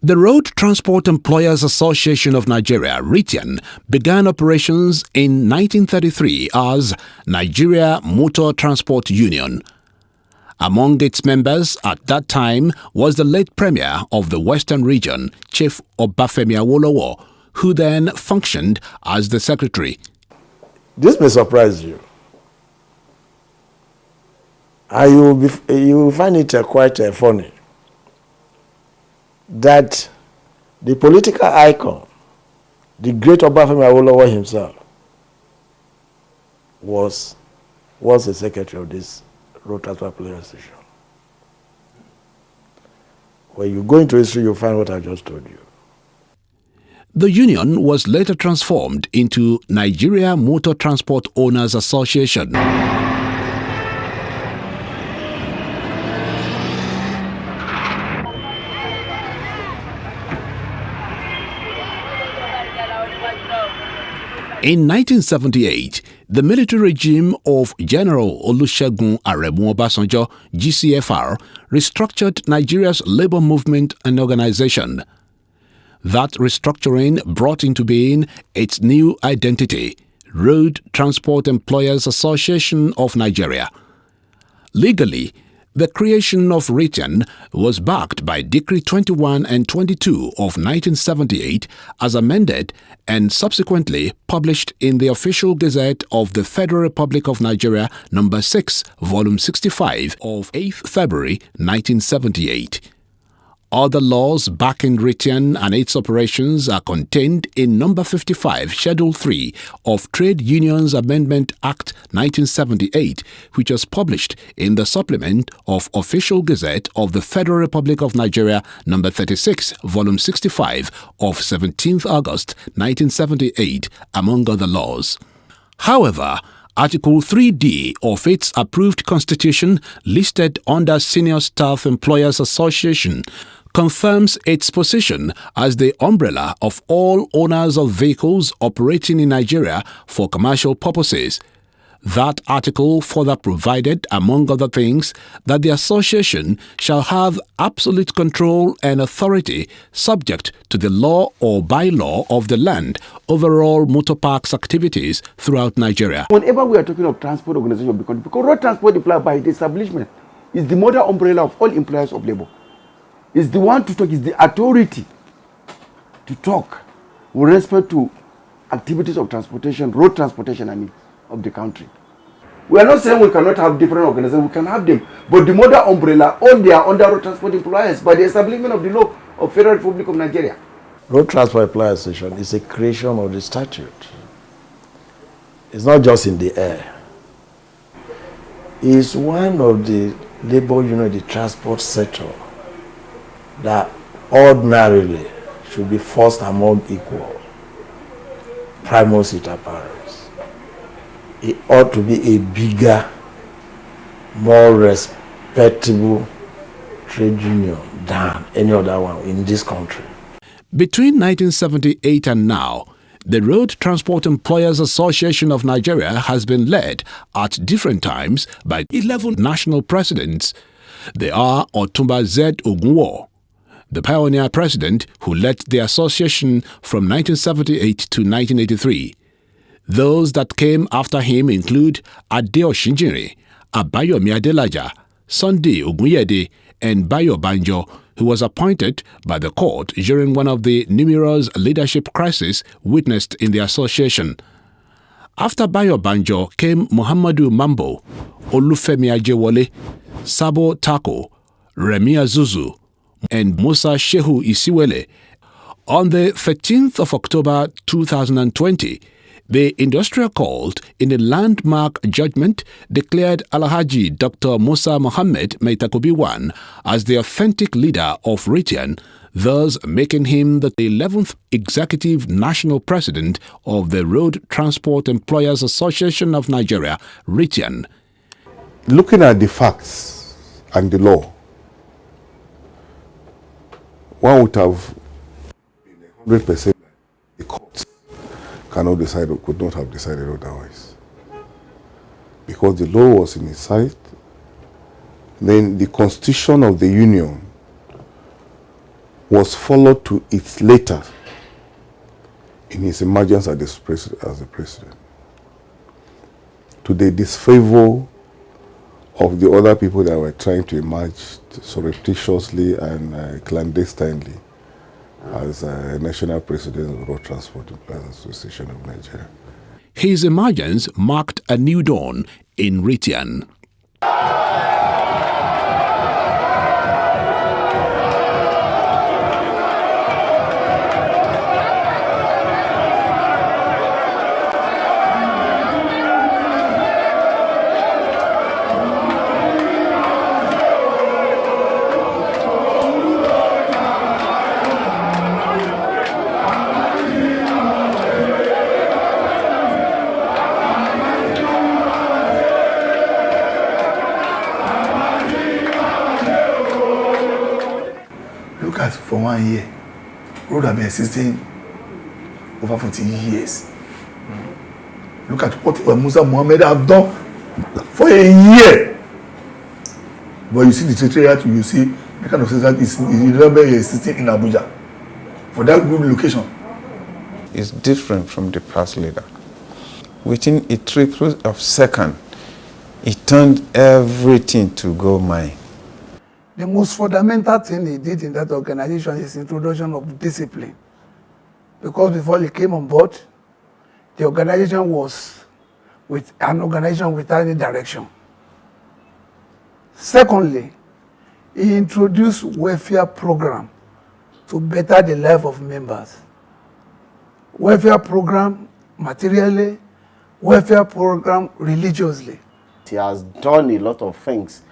The Road Transport Employers Association of Nigeria, RITIAN, began operations in 1933 as Nigeria Motor Transport Union. Among its members at that time was the late Premier of the Western Region, Chief Obafemi Awolowo, who then functioned as the secretary. This may surprise you. You will find it quite funny that the political icon, the great Obafemi Awolowo himself, was the secretary of this Road Transport Employers Association. When you go into history, you'll find what I just told you. The union was later transformed into Nigeria Motor Transport Owners Association. In 1978, the military regime of General Olusegun Aremu Obasanjo, GCFR, restructured Nigeria's labor movement and organization. That restructuring brought into being its new identity, Road Transport Employers Association of Nigeria. Legally, the creation of RITIAN was backed by Decree 21 and 22 of 1978 as amended and subsequently published in the Official Gazette of the Federal Republic of Nigeria No. 6, Volume 65 of 8th February 1978. Other laws backing RITIAN and its operations are contained in No. 55, Schedule 3 of Trade Unions Amendment Act 1978, which was published in the supplement of Official Gazette of the Federal Republic of Nigeria No. 36, Volume 65 of 17th August 1978, among other laws. However, Article 3D of its approved constitution, listed under Senior Staff Employers Association, confirms its position as the umbrella of all owners of vehicles operating in Nigeria for commercial purposes. That article further provided, among other things, that the association shall have absolute control and authority subject to the law or bylaw of the land over all motor parks activities throughout Nigeria. Whenever we are talking of transport organization, because road transport employer by the establishment is the mother umbrella of all employers of labor. Is the one to talk, is the authority to talk with respect to activities of transportation, road transportation, of the country. We are not saying we cannot have different organizations, we can have them, but the mother umbrella, all they are under road transport employers by the establishment of the law of Federal Republic of Nigeria. Road Transport Employers Association is a creation of the statute. It's not just in the air. It's one of the labor union, the transport sector, that ordinarily should be first among equal, primus inter pares. It ought to be a bigger, more respectable trade union than any other one in this country. Between 1978 and now, the Road Transport Employers Association of Nigeria has been led at different times by 11 national presidents. They are Otumba Z. Ogunwo, the pioneer president who led the association from 1978 to 1983. Those that came after him include Ade Oshinjiri, Abayomi Adelaja, Sunday Ogunyede, and Bayo Banjo, who was appointed by the court during one of the numerous leadership crises witnessed in the association. After Bayo Banjo came Muhammadu Mambo, Olufemi Ajewole, Sabo Tako, Remi Azuzu, and Musa Shehu Isiwele. On the 13th of October 2020, the industrial court, in a landmark judgment, declared Alhaji Dr. Musa Mohammed Meitakobi I as the authentic leader of RITIAN, thus making him the 11th executive national president of the Road Transport Employers Association of Nigeria, RITIAN. Looking at the facts and the law, one would have been 100% the court cannot decide or could not have decided otherwise. Because the law was in its sight, then the constitution of the union was followed to its later in his emergence as the president, to the disfavor of the other people that were trying to emerge surreptitiously and clandestinely as national president of the Road Transport Employers Association of Nigeria. His emergence marked a new dawn in Ritian. Look at for 1 year, road have been existing over 40 years. Look at what Musa Mohammed have done for a year. But you see the secretariat, you see the kind of secretariat is existing in Abuja for that good location. It's different from the past leader. Within a trickle of second, he turned everything to gold mine. The most fundamental thing he did in that organization is introduction of discipline. Because before he came on board, the organization was with an organization without any direction. Secondly, he introduced welfare program to better the life of members. Welfare program materially, welfare program religiously. He has done a lot of things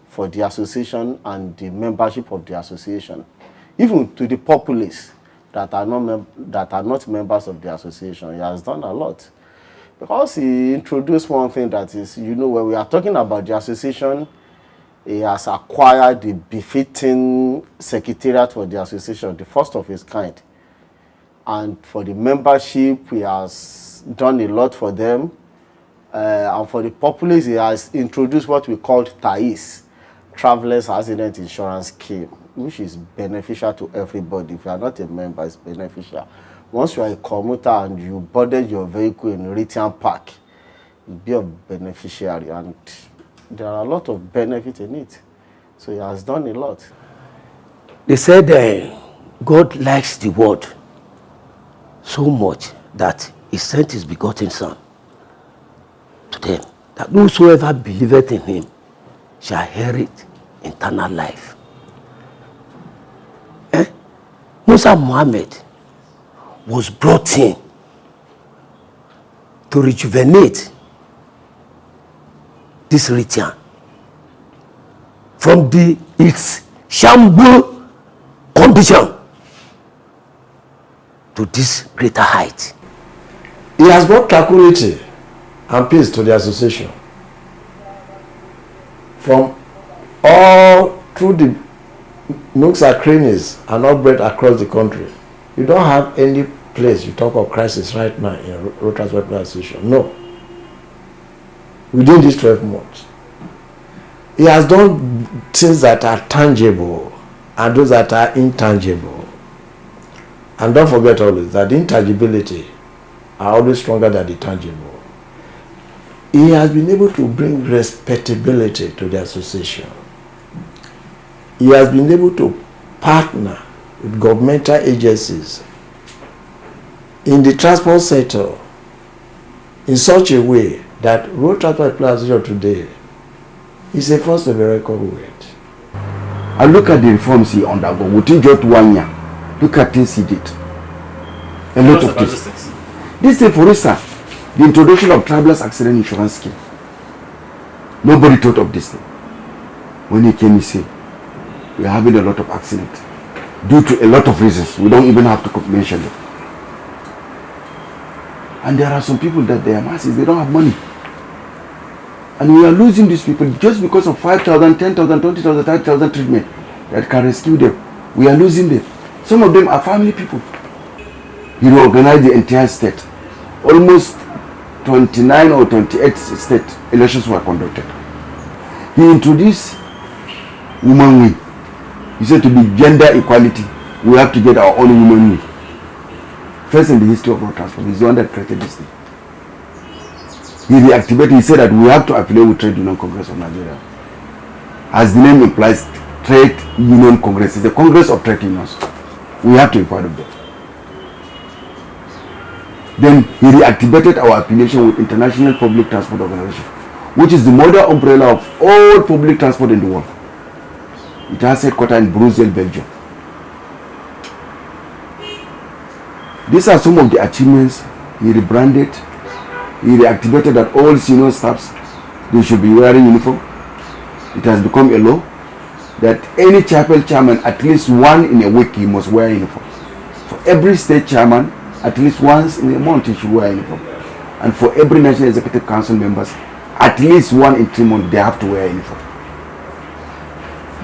for the association and the membership of the association, even to the populace that are not members of the association. He has done a lot because he introduced one thing that is, you know, when we are talking about the association, he has acquired the befitting secretariat for the association, the first of his kind. And for the membership, he has done a lot for them. And for the populace, he has introduced what we call TAIS, Travelers Accident Insurance Scheme, which is beneficial to everybody. If you are not a member, it's beneficial. Once you are a commuter and you boarded your vehicle in Ritian Park, you'll be a beneficiary, and there are a lot of benefits in it. So he has done a lot. They said God likes the word so much that he sent his begotten son to them, that whosoever believeth in him shall inherit eternal life. Musa Muhammad was brought in to rejuvenate this region from its shamble condition to this greater height. He has brought tranquility and peace to the association. From all through the nooks and crannies and outbreak across the country, you don't have any place you talk of crisis right now in Road Transport Association. No. Within these 12 months, he has done things that are tangible and those that are intangible. And don't forget always that the intangibility are always stronger than the tangible. He has been able to bring respectability to the association. He has been able to partner with governmental agencies in the transport sector in such a way that Road Transport Association today is a force to be reckoned with. I look at the reforms he undergone within just 1 year. Look at things he did. A lot of things. This thing, for instance, the introduction of Travelers Accident Insurance Scheme. Nobody thought of this thing. When he came, he said, we are having a lot of accidents due to a lot of reasons. We don't even have to mention them. And there are some people that they are masses, they don't have money. And we are losing these people just because of 5,000, 10,000, 20,000, 30,000 treatment that can rescue them. We are losing them. Some of them are family people. He reorganized the entire state. Almost 29 or 28 state elections were conducted. He introduced woman wing. He said to be gender equality, we have to get our own human need. First in the history of road transport, he's the one that created this thing. He reactivated, he said that we have to affiliate with Trade Union Congress of Nigeria. As the name implies, Trade Union Congress is the Congress of Trade Unions. We have to be part of that. Then he reactivated our affiliation with International Public Transport Organization, which is the model umbrella of all public transport in the world. It has headquarters in Brussels, Belgium. These are some of the achievements. He rebranded, he reactivated that all senior staffs, they should be wearing uniform. It has become a law that any chapel chairman, at least one in a week, he must wear uniform. For every state chairman, at least once in a month, he should wear uniform. And for every National Executive Council members, at least 1 in 3 months, they have to wear uniform.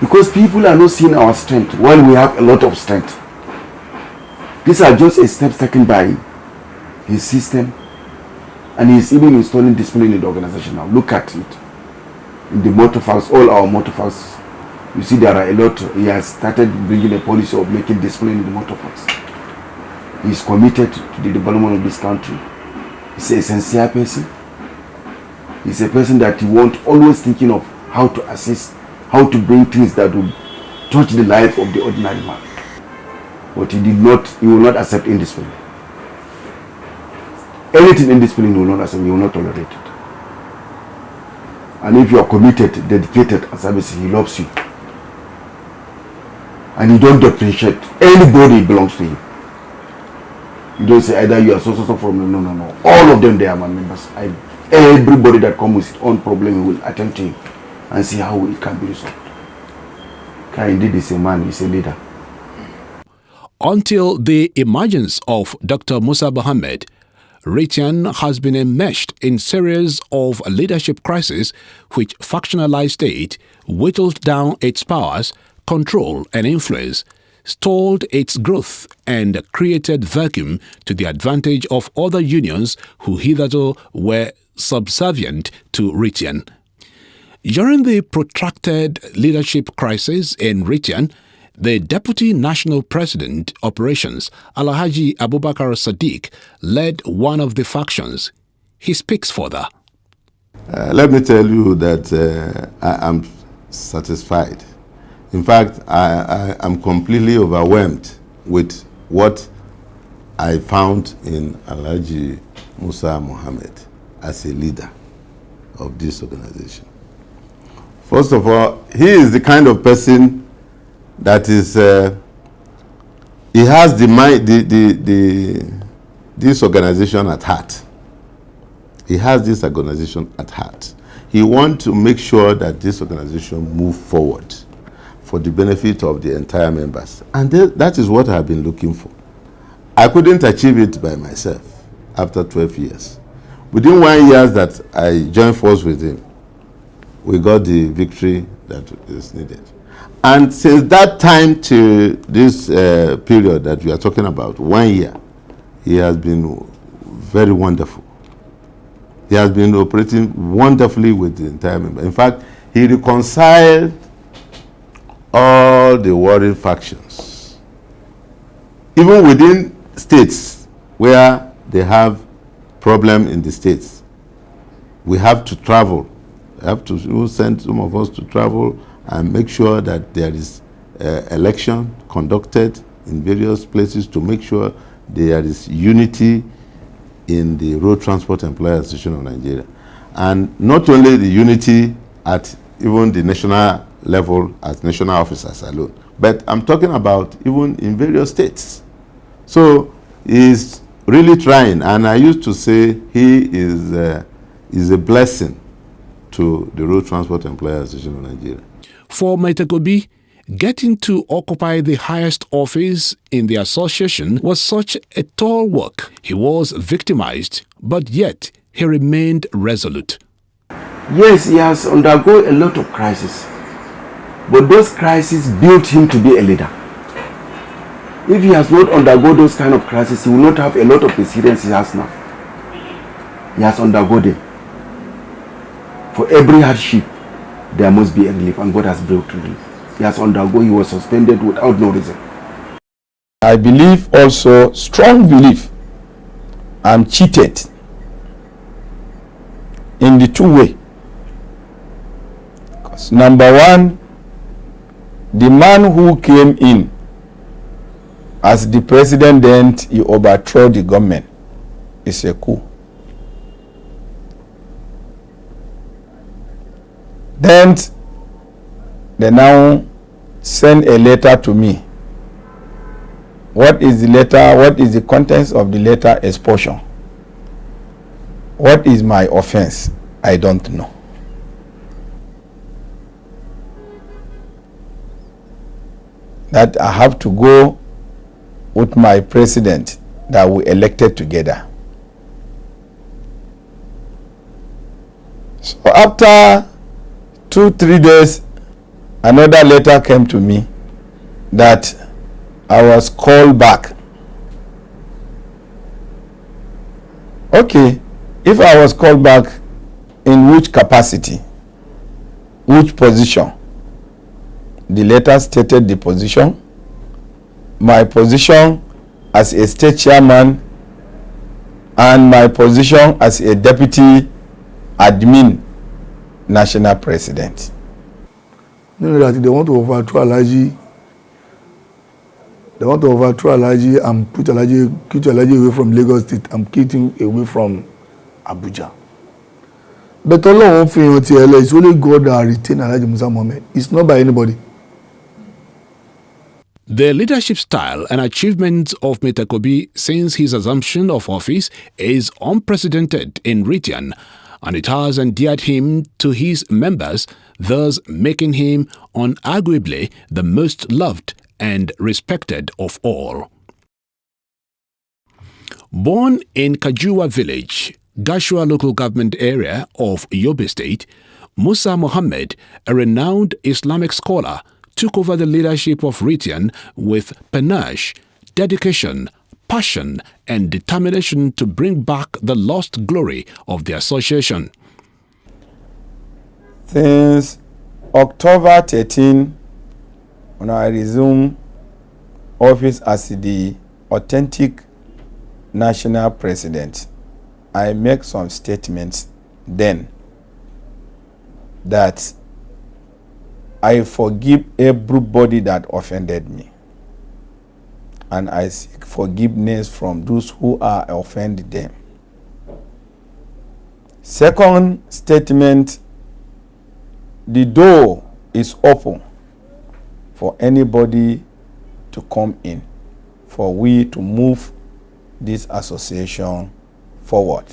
Because people are not seeing our strength while we have a lot of strength. These are just a steps taken by his system, and he's even installing discipline in the organization now. Look at it. In the motor files, all our motor files, you see there are a lot. He has started bringing a policy of making discipline in the motor files. He's committed to the development of this country. He's a sincere person. He's a person that he wants, always thinking of how to assist, how to bring things that will touch the life of the ordinary man. But he will not accept indiscipline. Anything indiscipline he will not accept, he will not tolerate it. And if you are committed, dedicated and service, he loves you. And you don't depreciate anybody who belongs to you. You don't say either you are so from no. All of them, they are my members. Everybody that comes with his own problem, he will attend to him and see how it can be resolved. Indeed, he's a man, he's a leader. Until the emergence of Dr. Musa Mohammed, Ritian has been enmeshed in series of leadership crises which factionalized it, whittled down its powers, control and influence, stalled its growth and created vacuum to the advantage of other unions who hitherto were subservient to Ritian. During the protracted leadership crisis in Ritian, the Deputy National President Operations, Alhaji Abubakar Sadiq, led one of the factions. He speaks further. Let me tell you that I am satisfied. In fact, I am completely overwhelmed with what I found in Alhaji Musa Mohammed as a leader of this organization. First of all, he is the kind of person that is, he has this organization at heart. He has this organization at heart. He wants to make sure that this organization move forward for the benefit of the entire members. And that is what I've been looking for. I couldn't achieve it by myself after 12 years. Within 1 year that I joined force with him, we got the victory that is needed. And since that time to this period that we are talking about, 1 year, he has been very wonderful. He has been operating wonderfully with the entire member. In fact, he reconciled all the warring factions. Even within states where they have problem in the states, we have to travel. We have to send some of us to travel and make sure that there is election conducted in various places to make sure there is unity in the Road Transport Employers Association of Nigeria. And not only the unity at even the national level as national officers alone, but I'm talking about even in various states. So he's really trying, and I used to say he is a blessing to the Road Transport Employers Association of Nigeria. For Maitakobi, getting to occupy the highest office in the association was such a tall work. He was victimized, but yet he remained resolute. Yes, he has undergone a lot of crises, but those crises built him to be a leader. If he has not undergone those kind of crises, he will not have a lot of experience he has now. He has undergone them. For every hardship, there must be a relief, and God has brought relief. He has undergone, he was suspended without no reason. I believe also, strong belief, I'm cheated in the two way. Because number one, the man who came in as the president, then he overthrew the government. It's a coup. Then they now send a letter to me. What is the letter? What is the contents of the letter? Expulsion. What is my offense? I don't know. That I have to go with my president that we elected together. So after 2-3 days, another letter came to me that I was called back. Okay, if I was called back, in which capacity? Which position? The letter stated the position. My position as a state chairman and my position as a deputy admin national president. No, that they want to overthrow Alhaji. They want to overthrow Alhaji and keep Alhaji away from Lagos State and keep him away from Abuja. But Allah it's only God that retain Alhaji Musa Mohammed. It's not by anybody. The leadership style and achievements of Mr. Kobi since his assumption of office is unprecedented in region, and it has endeared him to his members, thus making him unarguably the most loved and respected of all. Born in Kajua village, Gashua local government area of Yobe State, Musa Mohammed, a renowned Islamic scholar, took over the leadership of Ritian with panache, dedication, passion, and determination to bring back the lost glory of the association. Since October 13, when I resumed office as the authentic national president, I make some statements then that I forgive everybody that offended me, and I seek forgiveness from those who are offended them. Second statement, the door is open for anybody to come in, for we to move this association forward.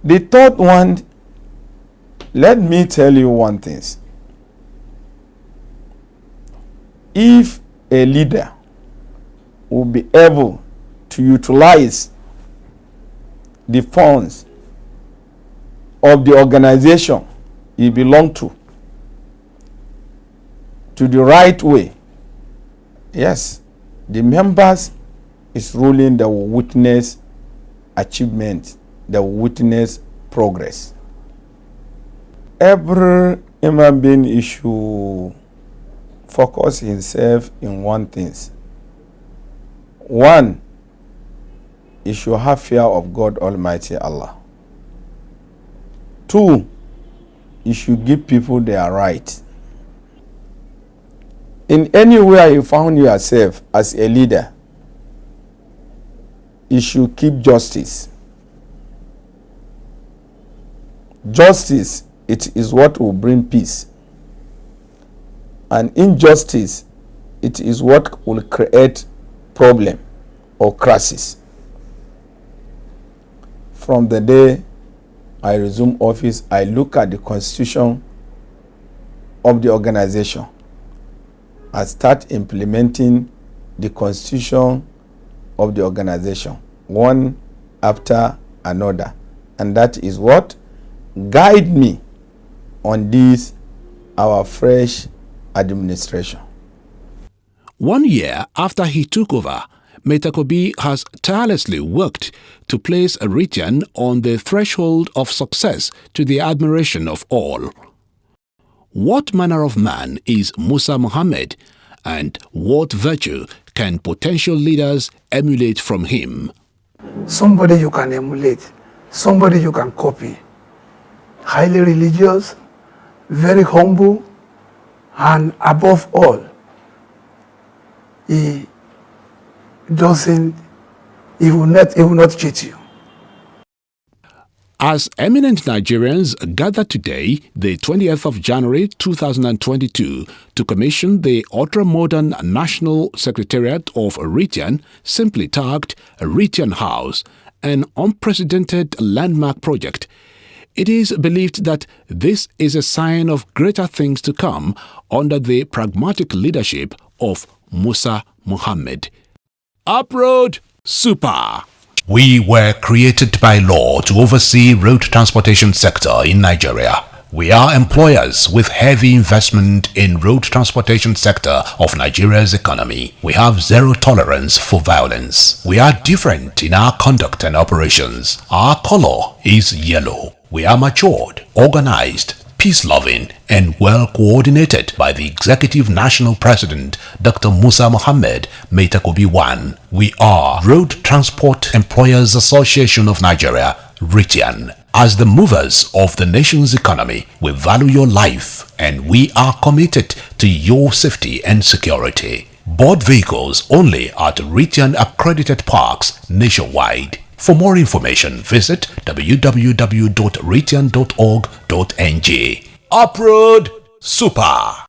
The third one, let me tell you one thing. If a leader will be able to utilize the funds of the organization he belongs to the right way, yes, the members is ruling that will witness achievement, that will witness progress. Every human being should focus himself in one thing. One, he should have fear of God Almighty Allah. Two, you should give people their right. In anywhere you found yourself as a leader, you should keep justice. Justice, it is what will bring peace. And injustice, it is what will create problem or crisis. From the day I resume office, I look at the constitution of the organization. I start implementing the constitution of the organization, one after another. And that is what guide me on this, our fresh administration. 1 year after he took over, Mr. Kobi has tirelessly worked to place a region on the threshold of success to the admiration of all. What manner of man is Musa Muhammad, and what virtue can potential leaders emulate from him? Somebody you can emulate, somebody you can copy. Highly religious, very humble, and above all, he will not cheat you. As eminent Nigerians gather today, the 20th of January 2022, to commission the ultra-modern National Secretariat of Ritian, simply tagged Ritian House, an unprecedented landmark project, it is believed that this is a sign of greater things to come under the pragmatic leadership of Musa Muhammad. Uproad Super! We were created by law to oversee road transportation sector in Nigeria. We are employers with heavy investment in road transportation sector of Nigeria's economy. We have zero tolerance for violence. We are different in our conduct and operations. Our color is yellow. We are matured, organized, peace-loving and well-coordinated by the Executive National President, Dr. Musa Muhammad Meitakobi 1. We are Road Transport Employers Association of Nigeria, Ritian. As the movers of the nation's economy, we value your life and we are committed to your safety and security. Board vehicles only at Ritian accredited parks nationwide. For more information, visit www.ritian.org.ng. Uproad Super!